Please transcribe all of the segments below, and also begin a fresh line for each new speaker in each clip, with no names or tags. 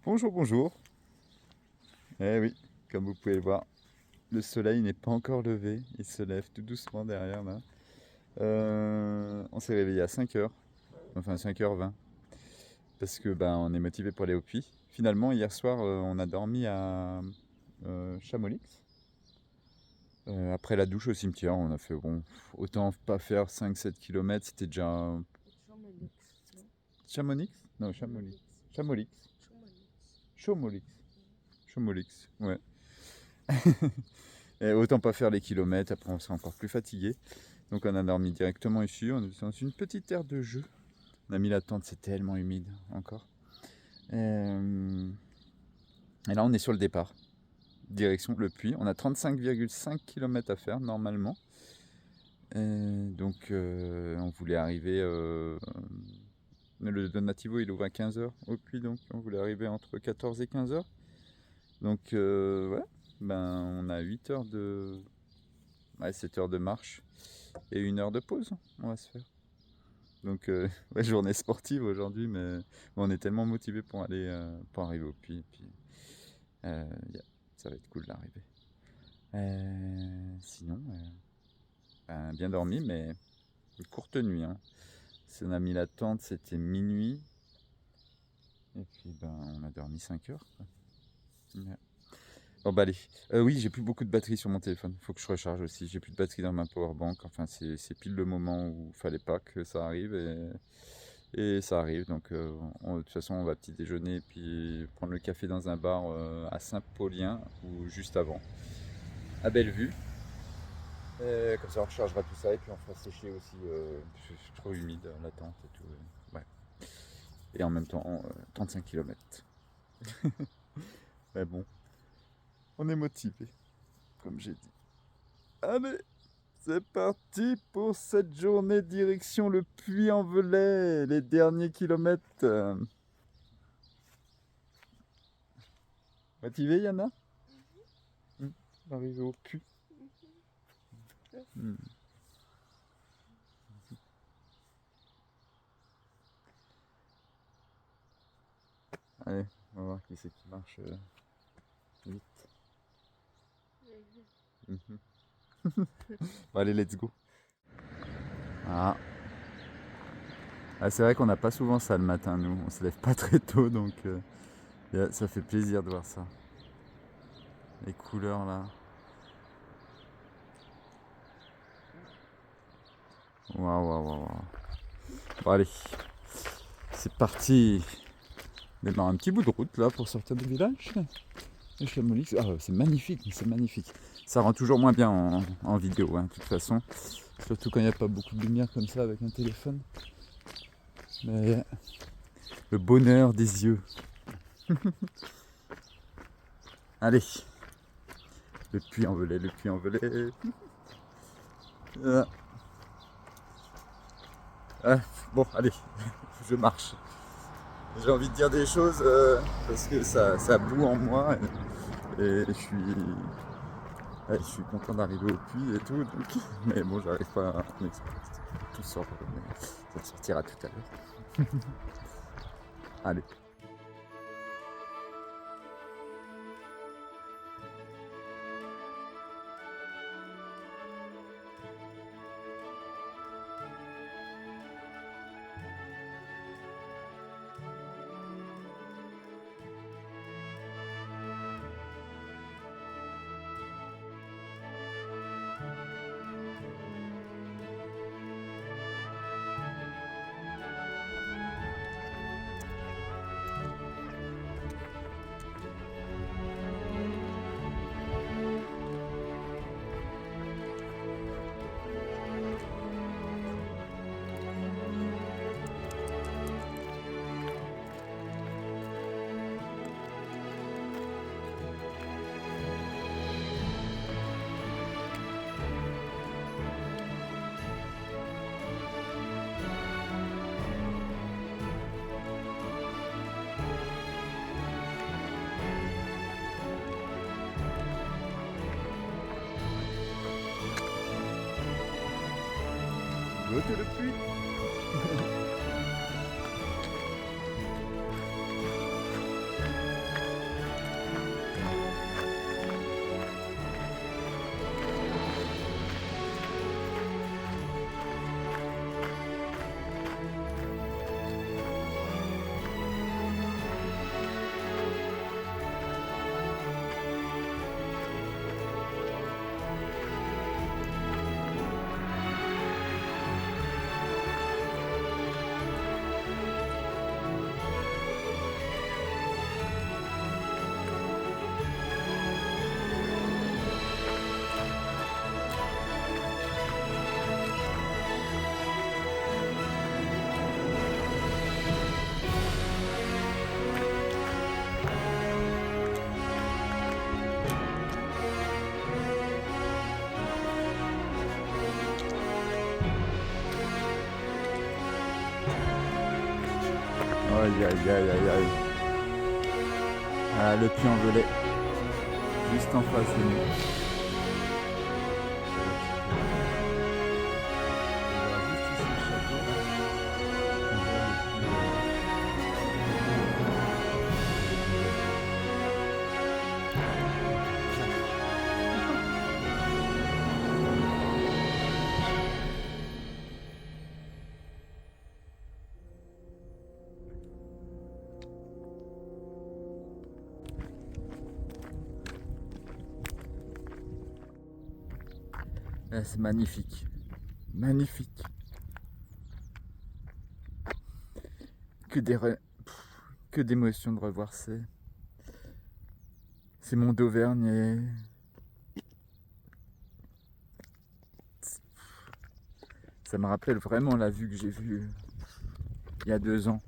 Bonjour, bonjour. Eh oui, comme vous pouvez le voir, le soleil n'est pas encore levé. Il se lève tout doucement derrière là. On s'est réveillé à 5 heures, enfin 5h20, parce que on est motivé pour aller au puits. Finalement, hier soir, on a dormi à Chamonix. Après la douche au cimetière, on a fait bon, autant pas faire 5-7 km, c'était déjà.
Chamonix, non?
Chamonix? Non, Chamonix.
Chamonix.
Chamonix.
Chamonix.
Chamonix. Chamonix, ouais. Et autant pas faire les kilomètres, après on sera encore plus fatigué. Donc on a dormi directement ici, on est dans une petite aire de jeu. On a mis la tente, c'est tellement humide encore. Et là on est sur le départ, direction le puits. On a 35,5 km à faire normalement. Donc on voulait arriver... le Donativo il ouvre à 15h au puits, donc on voulait arriver entre 14 et 15h. Donc ouais, on a 8 heures de... Ouais, 7 heures de marche et 1 heure de pause, on va se faire. Donc, ouais, journée sportive aujourd'hui, mais on est tellement motivé pour arriver au puits. Et puis, yeah, ça va être cool d'arriver. Sinon, bien dormi, mais une courte nuit, hein. Si on a mis la tente, c'était minuit. Et puis, on a dormi 5 heures, quoi. Ouais. Bon, bah allez. Oui, j'ai plus beaucoup de batterie sur mon téléphone. Faut que je recharge aussi. J'ai plus de batterie dans ma powerbank. Enfin, c'est pile le moment où il fallait pas que ça arrive. Et ça arrive, donc de toute façon on va petit déjeuner et puis prendre le café dans un bar à Saint-Paulien ou juste avant, à Bellevue. Et comme ça on rechargera tout ça et puis on fera sécher aussi, parce que c'est trop humide la tente et tout. Ouais. Et en même temps 35 km. Mais bon, on est motivé, comme j'ai dit. Allez, c'est parti pour cette journée direction le Puy-en-Velay, les derniers kilomètres. Motivé Yana? Arrivé au Puy. Hmm. Allez, on va voir qui c'est qui marche vite. Mhm. Bon, allez, let's go. Ah. Ah, c'est vrai qu'on n'a pas souvent ça le matin, nous. On se lève pas très tôt, donc yeah, ça fait plaisir de voir ça. Les couleurs là. Waouh, waouh, waouh, waouh. Bon, allez, c'est parti. On démarre un petit bout de route là pour sortir du village. Et Chamonix. Ah, c'est magnifique, c'est magnifique. Ça rend toujours moins bien en vidéo, hein, de toute façon. Surtout quand il n'y a pas beaucoup de lumière comme ça avec un téléphone. Mais le bonheur des yeux. Allez, le Puy-en-Velay, le Puy-en-Velay. Ah, ah, bon, allez, je marche. J'ai envie de dire des choses parce que ça boue en moi et je suis content d'arriver au puits et tout. Donc, mais bon, j'arrive pas à m'exprimer. Tout sort, mais ça sortira tout à l'heure. Allez. Votez le puits. Aïe aïe aïe aïe. Ah, le puits en velay, juste en face de nous. On voit juste ici le château, là. On voit le puits, Ah, c'est magnifique. Magnifique. Que des que d'émotions de revoir ces monts d'Auvergne et ça me rappelle vraiment la vue que j'ai vue il y a 2 ans.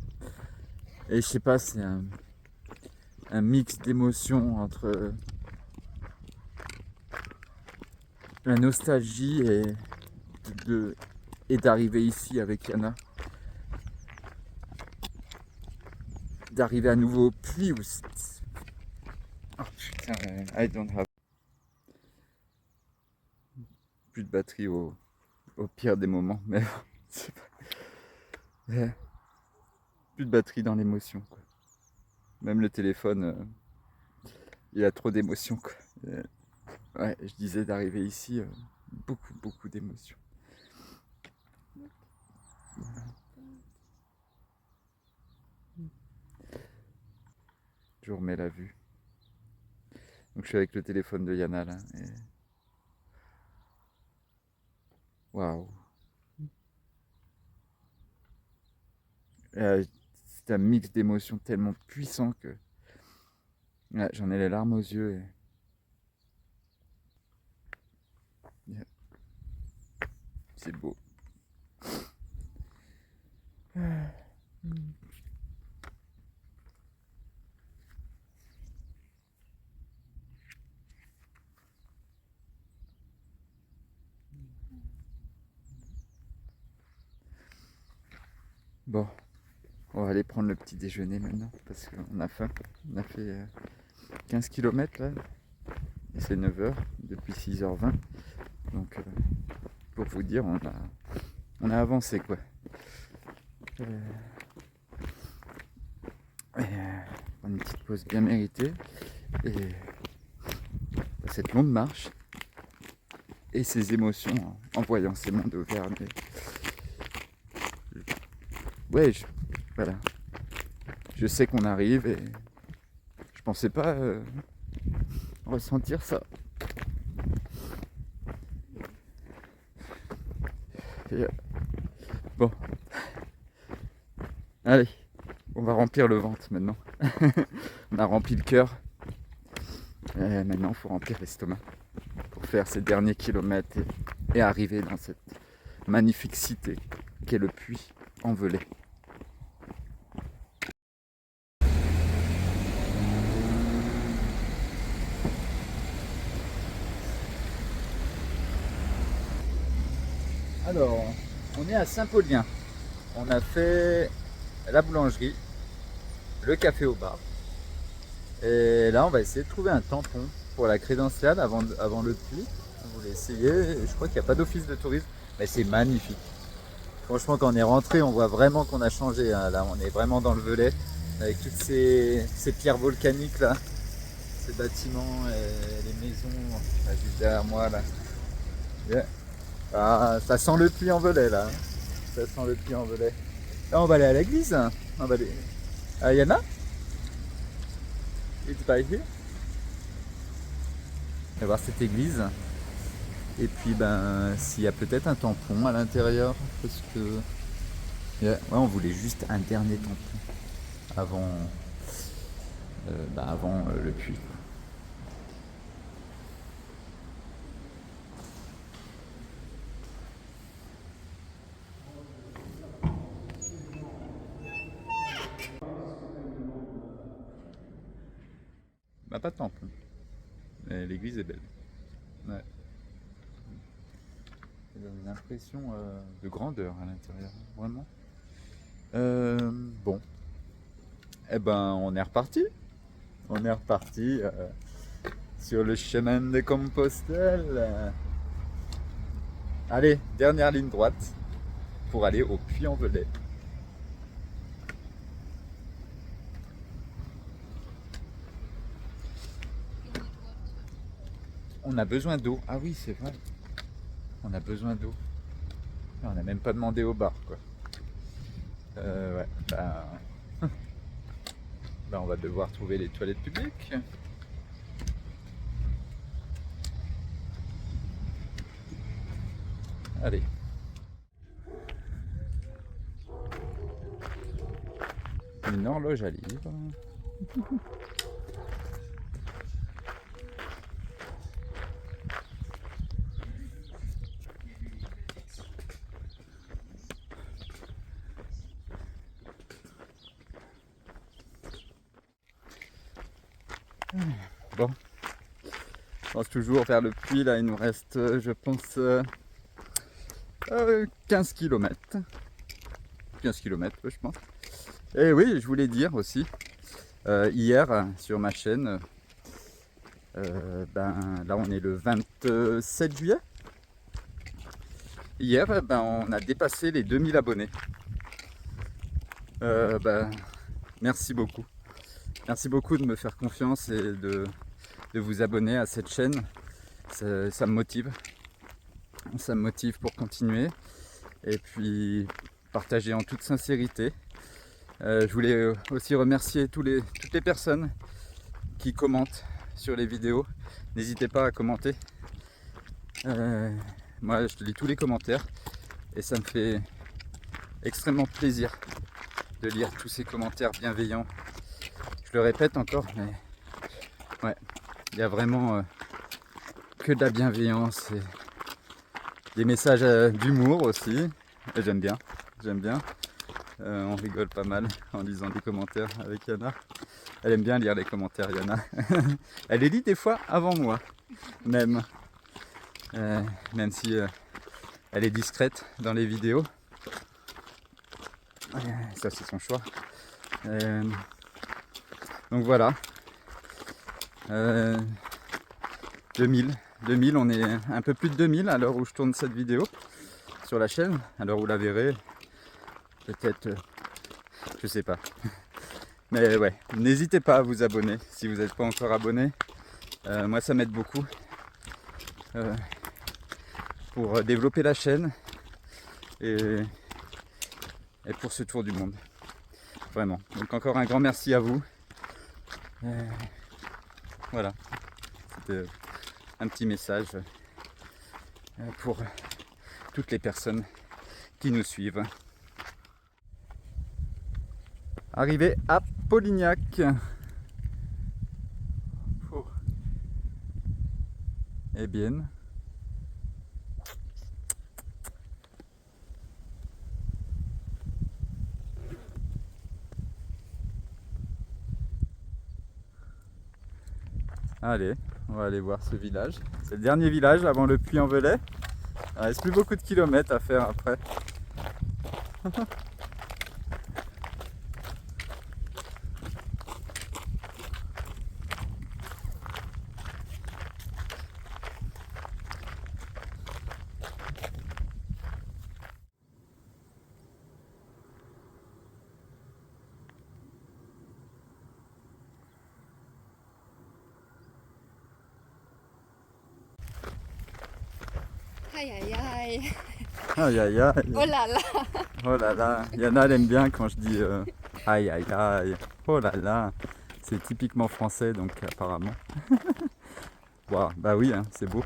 Et je sais pas, c'est un mix d'émotions entre la nostalgie et d'arriver ici avec Yana. D'arriver à nouveau au puits où oh putain, I don't have plus de batterie au pire des moments, mais c'est pas- ouais, plus de batterie dans l'émotion, quoi. Même le téléphone, il a trop d'émotions, quoi. Ouais, je disais d'arriver ici, beaucoup d'émotions. Je vous remets la vue. Donc je suis avec le téléphone de Yana là. Waouh. C'est un mix d'émotions tellement puissant que ouais, j'en ai les larmes aux yeux. Yeah, c'est beau. Bon, on va aller prendre le petit déjeuner maintenant parce qu'on a faim. On a fait 15 km là. Et c'est 9h depuis 6h20. Donc pour vous dire, on a avancé quoi. Une petite pause bien méritée. Et cette longue marche et ces émotions en voyant ces monts d'Auvergne. Ouais, voilà. Je sais qu'on arrive et je pensais pas ressentir ça. Et, bon, allez, on va remplir le ventre maintenant. On a rempli le cœur. Et maintenant, il faut remplir l'estomac pour faire ces derniers kilomètres et arriver dans cette magnifique cité qu'est le puits en velay. Alors, on est à Saint-Paulien. On a fait la boulangerie, le café au bar. Et là, on va essayer de trouver un tampon pour la crédentiale avant le puits. On voulait essayer. Je crois qu'il n'y a pas d'office de tourisme, mais c'est magnifique. Franchement, quand on est rentré, on voit vraiment qu'on a changé, hein. Là, on est vraiment dans le Velay, avec toutes ces pierres volcaniques là, ces bâtiments, et les maisons, là, juste derrière moi là. Yeah. Ah, ça sent le puits en Velay là. Ça sent le puits en Velay. Là, on va aller à l'église. On va aller. Ah, Yana? It's by here. On va voir cette église. Et puis, ben, s'il y a peut-être un tampon à l'intérieur, parce que. Yeah. Ouais, on voulait juste un dernier tampon avant, avant le puits. Bah, pas de tampon. Mais l'église est belle. Ouais. Ça donne une impression de grandeur à l'intérieur, vraiment. Bon, Eh ben, on est reparti. On est reparti sur le chemin de Compostelle. Allez, dernière ligne droite pour aller au Puy-en-Velay. On a besoin d'eau. Ah oui, c'est vrai. On a besoin d'eau. On n'a même pas demandé au bar, quoi. Ouais. On va devoir trouver les toilettes publiques. Allez. Une horloge à livres. Bon. Je pense toujours vers le puits, là il nous reste, je pense, 15 km. 15 km, je pense. Et oui, je voulais dire aussi, hier sur ma chaîne, là on est le 27 juillet. Hier, on a dépassé les 2000 abonnés. Merci beaucoup. Merci beaucoup de me faire confiance et de vous abonner à cette chaîne. Ça me motive. Ça me motive pour continuer. Et puis partager en toute sincérité. Je voulais aussi remercier toutes les personnes qui commentent sur les vidéos. N'hésitez pas à commenter. Moi, je lis tous les commentaires et ça me fait extrêmement plaisir de lire tous ces commentaires bienveillants. Je le répète encore, mais ouais, il y a vraiment que de la bienveillance et des messages d'humour aussi. Et j'aime bien. On rigole pas mal en lisant des commentaires avec Yana. Elle aime bien lire les commentaires, Yana. Elle les lit des fois avant moi, même si elle est discrète dans les vidéos. Ça, c'est son choix. Donc voilà. 2000, on est un peu plus de 2000 à l'heure où je tourne cette vidéo sur la chaîne. À l'heure où vous la verrez, peut-être, je sais pas. Mais ouais, n'hésitez pas à vous abonner si vous n'êtes pas encore abonné. Moi, ça m'aide beaucoup pour développer la chaîne et pour ce tour du monde. Vraiment. Donc encore un grand merci à vous. Voilà. C'était un petit message pour toutes les personnes qui nous suivent. Arrivé à Polignac. Oh. Eh bien. Allez, on va aller voir ce village. C'est le dernier village avant le Puy-en-Velay. Il ne reste plus beaucoup de kilomètres à faire après.
Aïe aïe aïe.
Aïe aïe aïe.
Oh là là.
Oh là là. Yana elle aime bien quand je dis aïe aïe aïe. Oh là là. C'est typiquement français donc apparemment. Wow, bah oui, hein, c'est beau.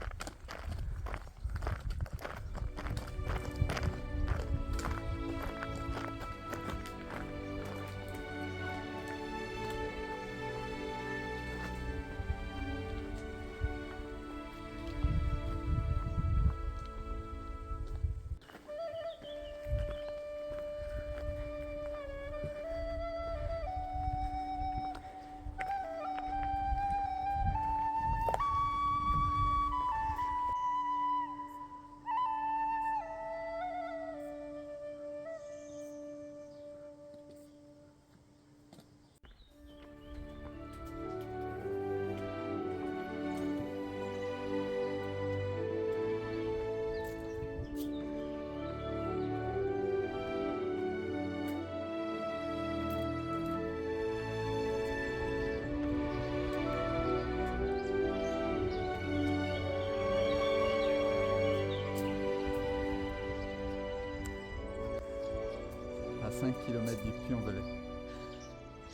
5 km du Puy-en-Velay.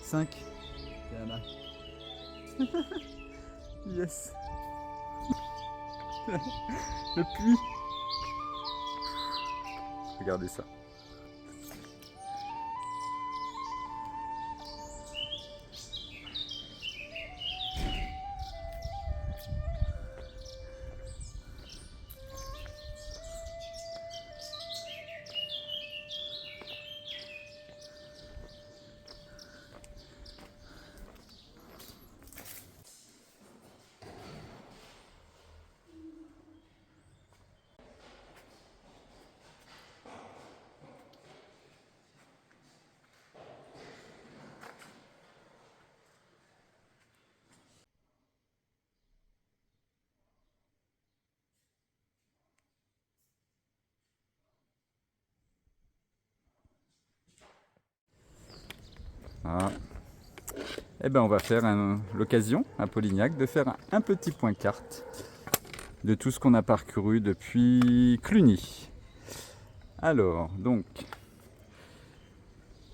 5. Diana. Yes. Le puits. Regardez ça. Ah. Eh ben on va faire l'occasion à Polignac de faire un petit point carte de tout ce qu'on a parcouru depuis Cluny. Alors, donc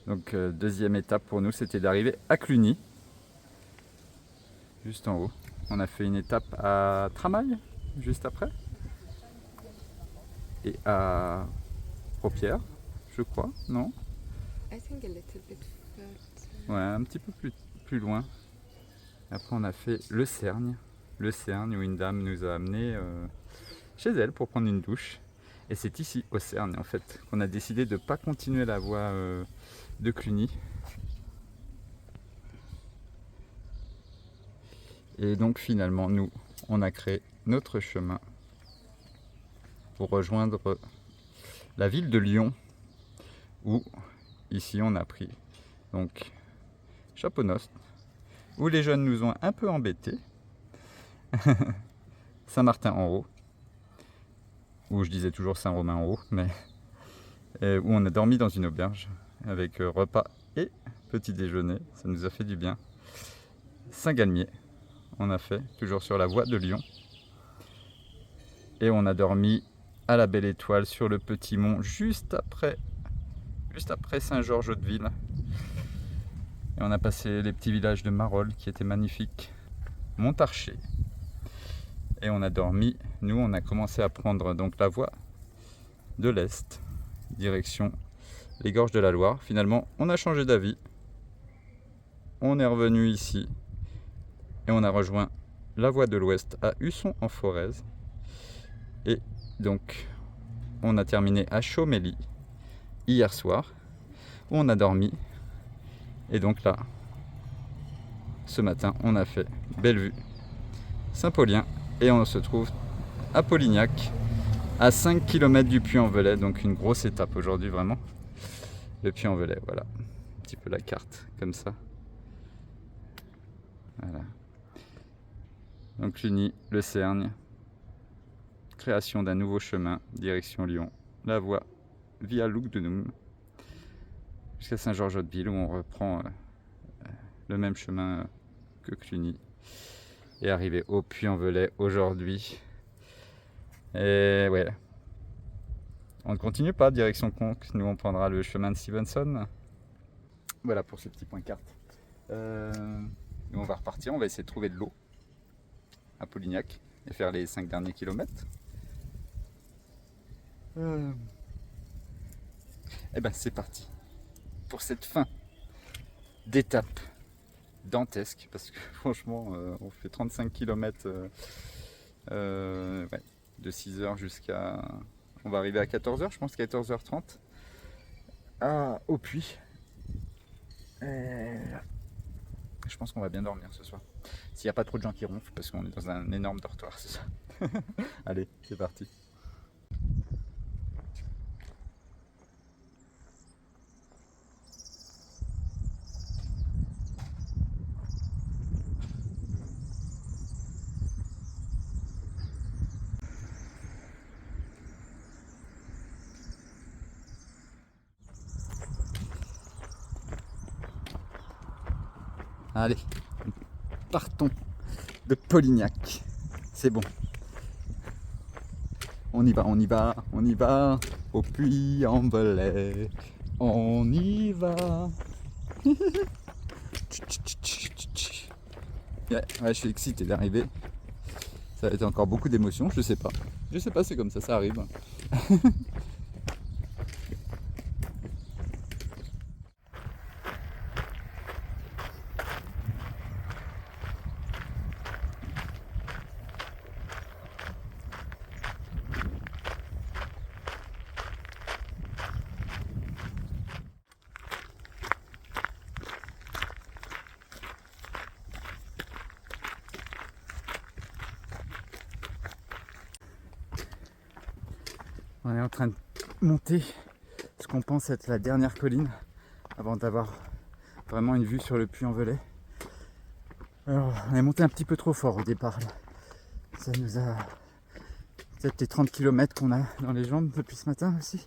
deuxième étape pour nous, c'était d'arriver à Cluny, juste en haut. On a fait une étape à Tramail, juste après, et à Propierre, je crois, non?
I think a little bit further.
Ouais, un petit peu plus loin. Après, on a fait le Cergne où une dame nous a amenés chez elle pour prendre une douche. Et c'est ici, au Cergne, en fait, qu'on a décidé de ne pas continuer la voie de Cluny. Et donc, finalement, nous, on a créé notre chemin pour rejoindre la ville de Lyon, où, ici, on a pris donc Chaponost, où les jeunes nous ont un peu embêtés. Saint-Martin-en-Haut, où je disais toujours Saint-Romain-en-Haut, mais où on a dormi dans une auberge avec repas et petit déjeuner, ça nous a fait du bien. Saint-Galmier, on a fait, toujours sur la voie de Lyon. Et on a dormi à la Belle Étoile sur le Petit Mont, juste après Saint-Georges-de-Ville. Et on a passé les petits villages de Marolles qui étaient magnifiques, Montarcher. Et on a dormi, nous on a commencé à prendre donc la voie de l'Est, direction les gorges de la Loire. Finalement on a changé d'avis, on est revenu ici et on a rejoint la voie de l'Ouest à Husson-en-Forez. Et donc on a terminé à Chaumély hier soir, où on a dormi. Et donc là, ce matin, on a fait Bellevue, Saint-Paulien, et on se trouve à Polignac, à 5 km du Puy-en-Velay, donc une grosse étape aujourd'hui vraiment. Le Puy-en-Velay, voilà, un petit peu la carte, comme ça. Voilà. Donc Cluny, le Cergne, création d'un nouveau chemin, direction Lyon, la voie via Lugdunum, jusqu'à Saint-Georges-de-Ville, où on reprend le même chemin que Cluny, et arrivé au Puy-en-Velay aujourd'hui. Et ouais, on ne continue pas direction Conques, nous on prendra le chemin de Stevenson. Voilà pour ce petit point carte. Nous on va repartir, on va essayer de trouver de l'eau à Polignac et faire les 5 derniers kilomètres. Et ben c'est parti pour cette fin d'étape dantesque, parce que franchement on fait 35 km ouais, de 6h jusqu'à... On va arriver à 14h, je pense, 14h30 au puits. Et je pense qu'on va bien dormir ce soir, s'il n'y a pas trop de gens qui ronflent, parce qu'on est dans un énorme dortoir, c'est ça. Allez, c'est parti. Allez, partons de Polignac. C'est bon. On y va, on y va, on y va. Au Puy-en-Velay. On y va. Ouais, je suis excité d'arriver. Ça va être encore beaucoup d'émotions, je sais pas. Je sais pas, c'est comme ça arrive. On est en train de monter ce qu'on pense être la dernière colline avant d'avoir vraiment une vue sur le Puy-en-Velay. Alors, on est monté un petit peu trop fort au départ. Là. Ça nous a peut-être les 30 km qu'on a dans les jambes depuis ce matin aussi.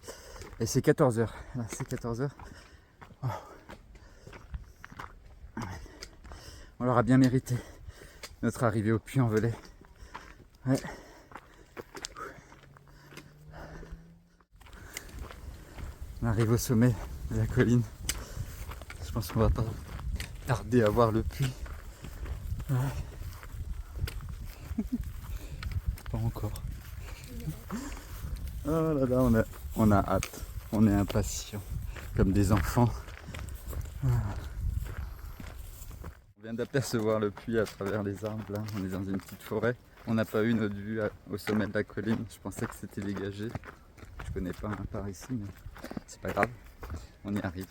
Et c'est 14h. Là, c'est 14h. Oh. On l'aura bien mérité, notre arrivée au Puy-en-Velay. Ouais. On arrive au sommet de la colline. Je pense qu'on va pas tarder à voir le puits. Ouais. Pas encore. Oh là là, on a hâte. On est impatients, comme des enfants. On vient d'apercevoir le puits à travers les arbres. Là. On est dans une petite forêt. On n'a pas eu notre vue au sommet de la colline. Je pensais que c'était dégagé. Je connais pas par ici, mais c'est pas grave. On y arrive.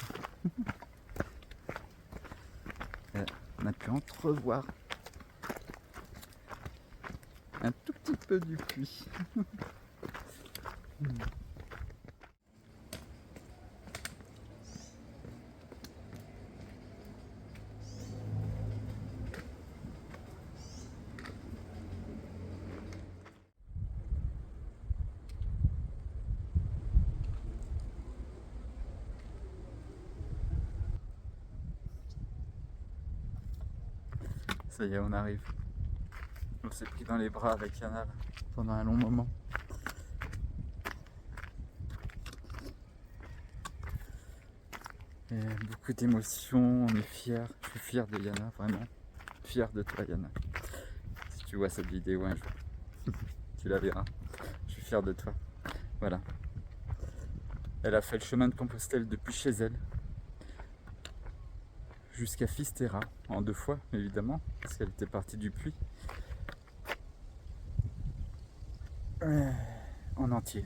On a pu entrevoir un tout petit peu du puits. Ça y est, on arrive. On s'est pris dans les bras avec Yana là, pendant un long moment. Et beaucoup d'émotions, on est fiers. Je suis fier de Yana, vraiment. Fier de toi, Yana. Si tu vois cette vidéo un jour, tu la verras. Je suis fier de toi. Voilà. Elle a fait le chemin de Compostelle depuis chez elle jusqu'à Fisterra, en 2 fois évidemment, parce qu'elle était partie du puits. En entier.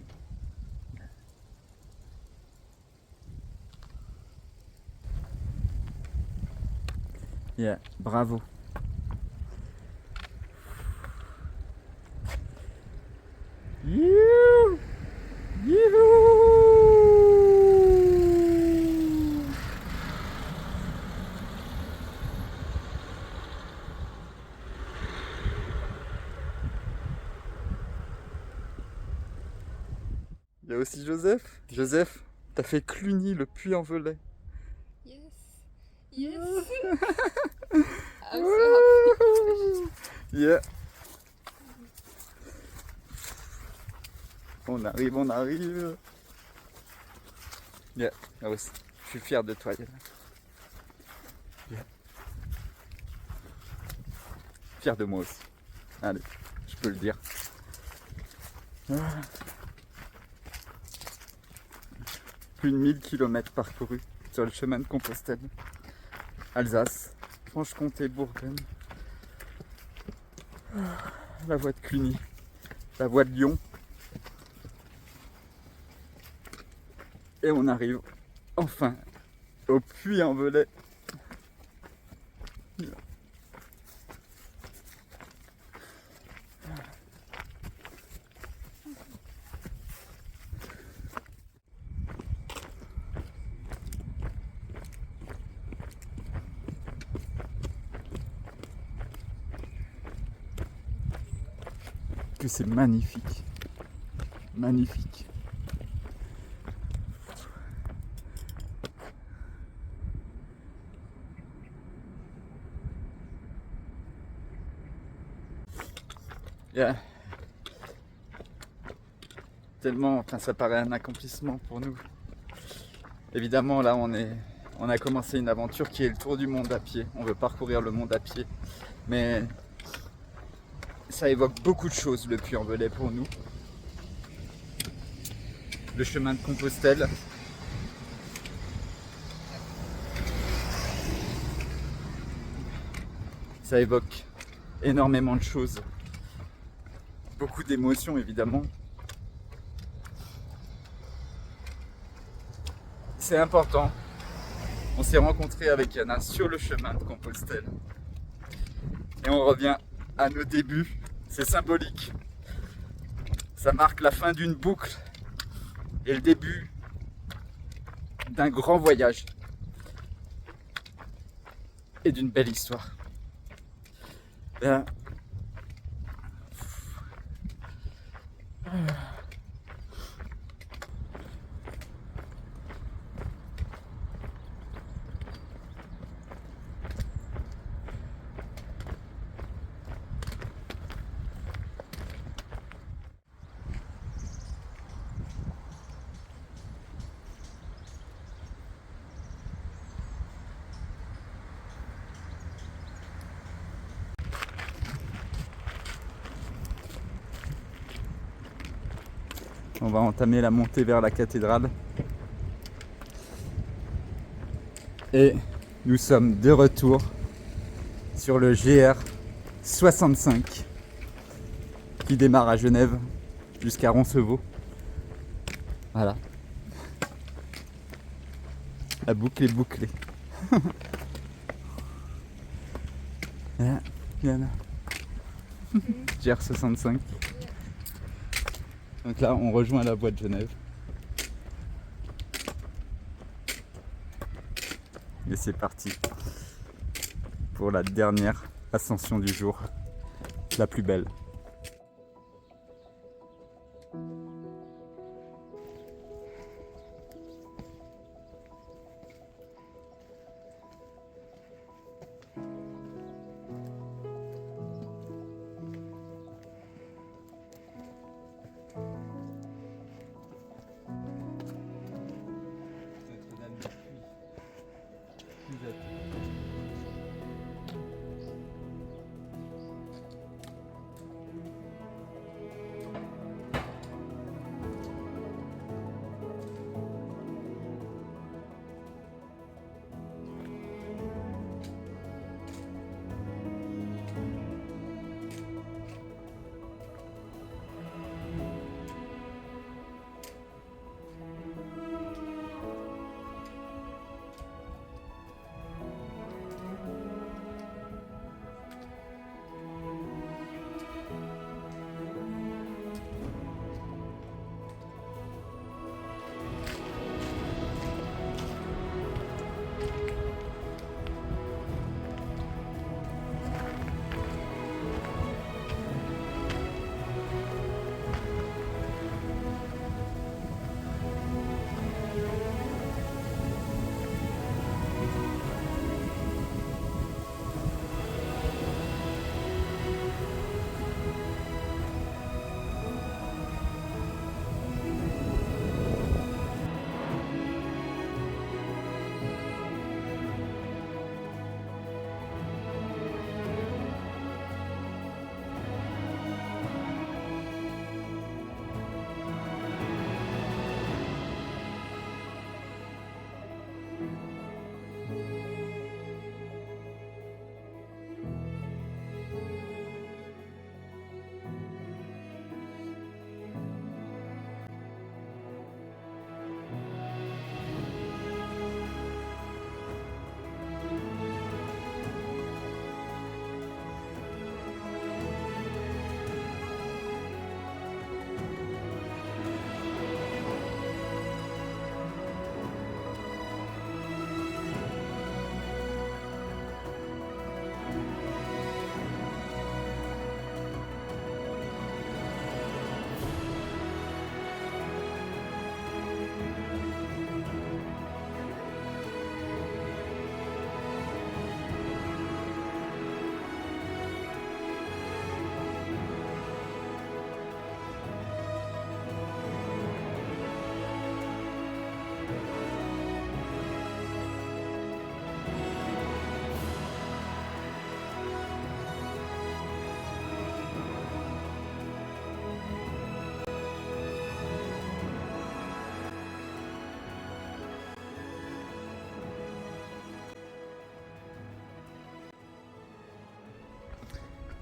Yeah, bravo. Youhou! Youhou! Il y a aussi Joseph. Joseph, t'as fait Cluny, le Puy-en-Velay.
Yes. Yes. I'm so happy.
Yeah. On arrive, on arrive. Yeah, moi aussi. Je suis fier de toi, Yana. Yeah. Fier de moi aussi. Allez, je peux le dire. Plus de 1000 km parcourus sur le chemin de Compostelle. Alsace, Franche-Comté, Bourgogne. La voie de Cluny, la voie de Lyon. Et on arrive enfin au Puy-en-Velay. Que c'est magnifique. Magnifique. Yeah. Tellement, enfin, ça paraît un accomplissement pour nous. Évidemment, là, on a commencé une aventure qui est le tour du monde à pied. On veut parcourir le monde à pied. Mais ça évoque beaucoup de choses, le Puy-en-Velay, pour nous. Le chemin de Compostelle. Ça évoque énormément de choses. Beaucoup d'émotions, évidemment. C'est important. On s'est rencontrés avec Yana sur le chemin de Compostelle. Et on revient à nos débuts. C'est symbolique. Ça marque la fin d'une boucle et le début d'un grand voyage et d'une belle histoire. Bien. On va entamer la montée vers la cathédrale. Et nous sommes de retour sur le GR 65 qui démarre à Genève jusqu'à Roncevaux. Voilà. La boucle est bouclée. Voilà, Yana. GR 65. Donc là, on rejoint la voie de Genève. Et c'est parti pour la dernière ascension du jour, la plus belle.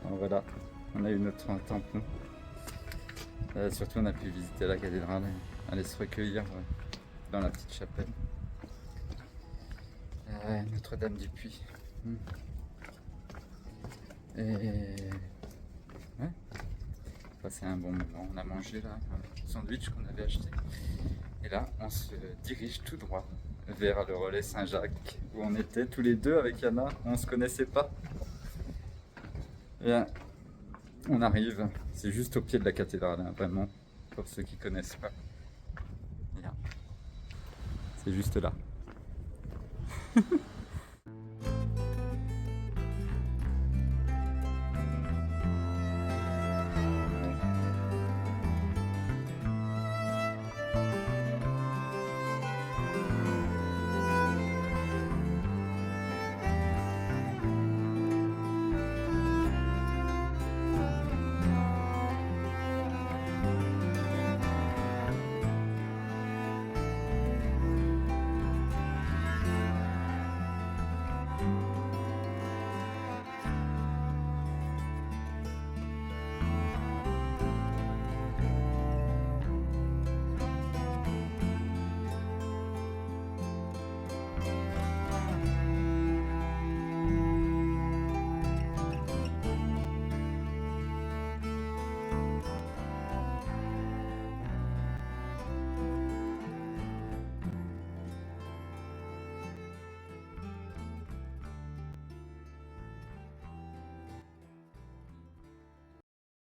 Alors voilà, on a eu notre tampon. Surtout on a pu visiter la cathédrale, aller se recueillir dans la petite chapelle. Notre-Dame du Puy. Et ouais, c'est un bon moment. On a mangé là un sandwich qu'on avait acheté. Et là, on se dirige tout droit vers le relais Saint-Jacques, où on était tous les deux avec Yana. On ne se connaissait pas. Et on arrive, c'est juste au pied de la cathédrale, hein, vraiment, pour ceux qui ne connaissent pas. Là. C'est juste là.